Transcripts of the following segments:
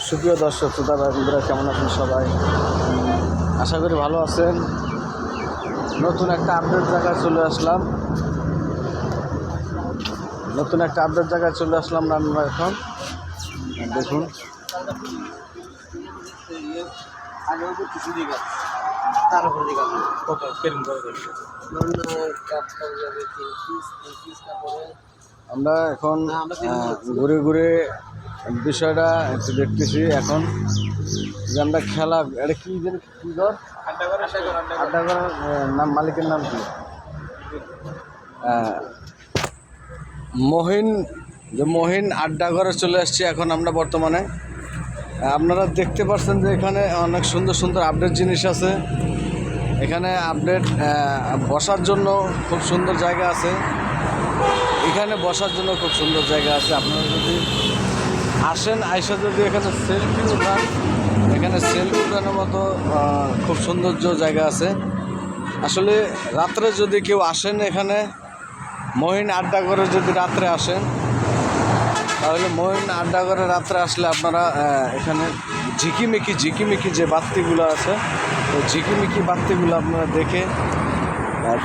সুপ্রিয় দর্শক শ্রোতা ভাই বন্ধুরা, কেমন আছেন সবাই? আশা করি ভালো আছেন। নতুন একটা আপডেট জায়গায় চলে আসলাম আমরা এখন। দেখুন আমরা এখন ঘুরে ঘুরে বিষয়টা একটু দেখতেছি এখন যে আমরা খেলা এটা কি ঘর আড্ডাঘর নাম মালিকের নাম কি? মহিন আড্ডাঘরে চলে আসছি এখন আমরা বর্তমানে। আপনারা দেখতে পাচ্ছেন যে এখানে অনেক সুন্দর সুন্দর আপডেট জিনিস আছে। এখানে আপডেট বসার জন্য খুব সুন্দর জায়গা আছে। আপনারা আপনারা যদি আসেন আইসা যদি এখানে সেলফি উঠান, এখানে সেলফি উঠানোর মতো খুব সৌন্দর্য জায়গা আছে। আসলে রাত্রে যদি কেউ আসেন এখানে মহিন আড্ডাঘরে যদি রাত্রে আসেন, তাহলে মহিন আড্ডাঘরে রাত্রে আসলে আপনারা এখানে ঝিকিমিকি যে বাতিগুলো আছে, তো ঝিকিমিকি বাতিগুলো আপনারা দেখে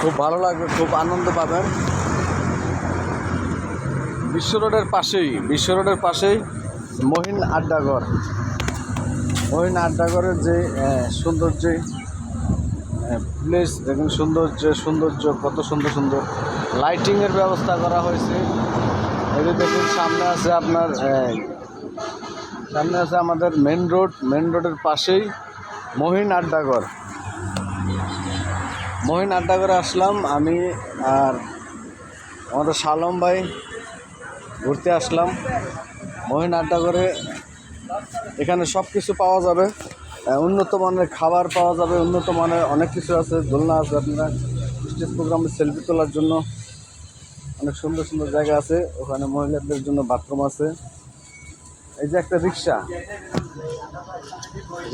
খুব ভালো লাগবে, খুব আনন্দ পাবেন। বিশ্ব রোডের পাশেই মহিন আড্ডাঘরের যে সৌন্দর্য প্লেস দেখুন, সৌন্দর্য কত সুন্দর লাইটিংয়ের ব্যবস্থা করা হয়েছে। এই দেখুন সামনে আছে আমাদের মেন রোডের পাশেই মহিন আড্ডাঘরে আসলাম আমি আর আমাদের শালম ভাই ঘুরতে আসলাম মহিন আড্ডাঘরে। এখানে সব কিছু পাওয়া যাবে, উন্নত মানের খাবার পাওয়া যাবে, উন্নত মানের অনেক কিছু আছে, দোলনা আছে। আপনারা স্টেজ প্রোগ্রামে সেলফি তোলার জন্য অনেক সুন্দর জায়গা আছে। ওখানে মহিলাদের জন্য বাথরুম আছে। এই যে একটা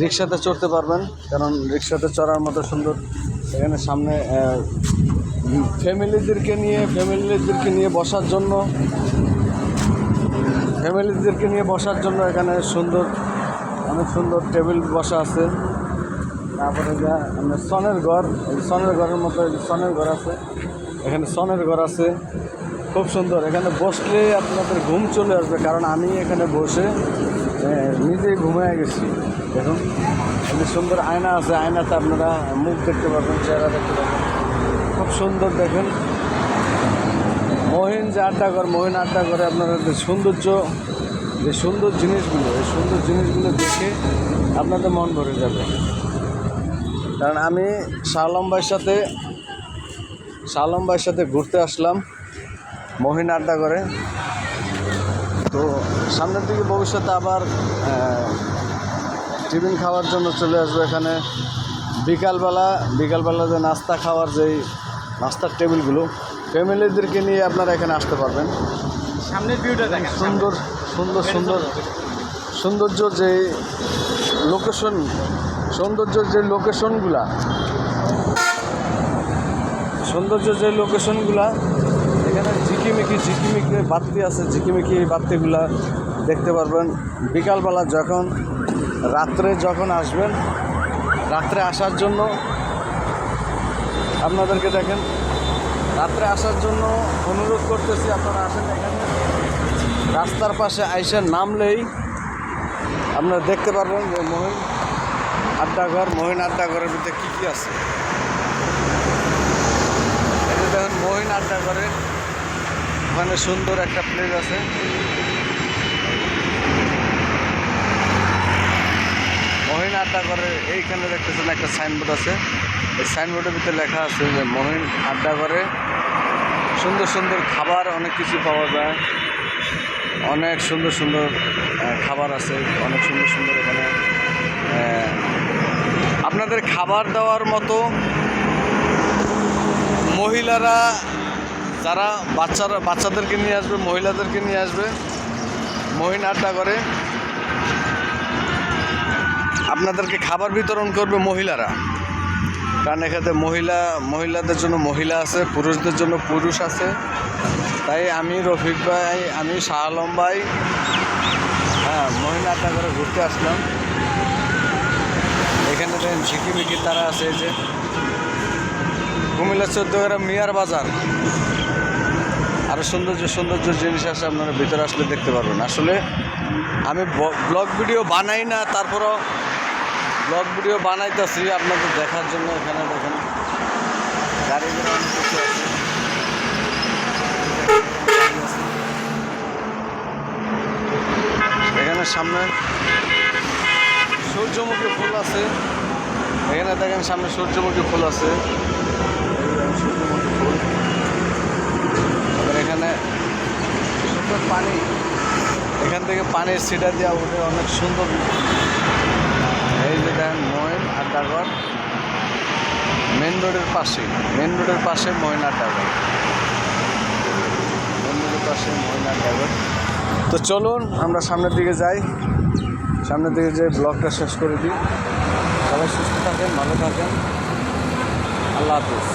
রিক্সাতে চড়তে পারবেন, কারণ রিক্সাতে চড়ার মতো সুন্দর। এখানে সামনে ফ্যামিলিদেরকে নিয়ে বসার জন্য এখানে অনেক সুন্দর টেবিল বসা আছে। তারপরে যা আমরা সনের ঘরের মতো সনের ঘর আছে, এখানে সনের ঘর আছে খুব সুন্দর। এখানে বসলে আপনাদের ঘুম চলে আসবে, কারণ আমি এখানে বসে নিজেই ঘুমিয়ে গেছি। দেখুন এখানে সুন্দর আয়না আছে, আয়নাতে আপনারা মুখ দেখতে পারবেন, চেহারা দেখতে পারবেন, খুব সুন্দর। দেখেন মহিন আড্ডাঘরে আপনারা যে সুন্দর জিনিসগুলো দেখে আপনাদের মন ভরে যাবে। কারণ আমি শালম ভাইয়ের সাথে ঘুরতে আসলাম মহিন আড্ডাঘরে। তো সামনের দিকে ভবিষ্যতে আবার টিফিন খাওয়ার জন্য চলে আসবো এখানে। বিকালবেলা যে নাস্তার টেবিলগুলো ফ্যামিলিদেরকে নিয়ে আপনারা এখানে আসতে পারবেন। সামনের ভিউটা দেখেন, সৌন্দর্য যে লোকেশনগুলা এখানে ঝিকিমিকি বাতি আছে, ঝিকিমিকি বাতিগুলা দেখতে পারবেন। বিকালবেলা রাত্রে আসবেন, রাত্রে আসার জন্য আপনাদেরকে দেখেন, রাত্রে আসার জন্য অনুরোধ করতেছি, আপনারা আসেন এখানে। রাস্তার পাশে আইসা নামলেই আপনারা দেখতে পারবেন যে মহিন আড্ডাঘরের ভিতরে কী আছে। এই যে দেখেন মহিন আড্ডাঘরে ওখানে সুন্দর একটা প্লেস আছে। মহিন আড্ডাঘরে এইখানে দেখতেছেন একটা সাইনবোর্ড আছে, এই সাইনবোর্ডের ভিতরে লেখা আছে যে মহিন আড্ডাঘরে সুন্দর খাবার অনেক কিছু পাওয়া যায়, অনেক সুন্দর খাবার আছে, অনেক সুন্দর এখানে আপনাদের খাবার দেওয়ার মতো। মহিলারা যারা বাচ্চাদেরকে নিয়ে আসবে, মহিলাদেরকে নিয়ে আসবে মহিন আড্ডাঘরে, আপনাদেরকে খাবার বিতরণ করবে মহিলারা। কারণ এখানে মহিলাদের জন্য মহিলা আছে, পুরুষদের জন্য পুরুষ আছে। তাই আমি রফিক ভাই, আমি শাহ আলম ভাই, মহিন আড্ডাঘরে ঘুরতে আসলাম। এখানে দেখেন ঝিকিমিকি তারা আছে, এই যে কুমিল্লা 14 গ্রাম মিয়ার বাজার। আরও সৌন্দর্য সৌন্দর্য জিনিস আছে, আপনারা ভিতরে আসলে দেখতে পারবেন। আসলে আমি ব্লগ ভিডিও বানাই না, তারপরও ব্লগ ভিডিও বানাইতেছি আপনাদের দেখার জন্য। এখানে দেখেন গাড়ি ঘোড়া অনেক কিছু আছে। এখানে সামনে সূর্যমুখী ফুল আছে। এখানে দেখেন সামনে সূর্যমুখী ফুল আছে, সূর্যমুখী ফুল। আবার এখানে সুন্দর পানি, এখান থেকে পানির ছিটা দেওয়া ওঠে, অনেক সুন্দর। এই যে দেখেন মহিন আড্ডাঘর, মেন রোডের পাশে, মেন রোডের পাশে মহিন আড্ডাঘর, মেন রোডের পাশে মহিন আড্ডাঘর। তো চলুন আমরা সামনের দিকে যাই, সামনের দিকে যে ব্লগটা শেষ করে দিই। সবাই সুস্থ থাকেন, ভালো থাকেন, আল্লাহ হাফিজ।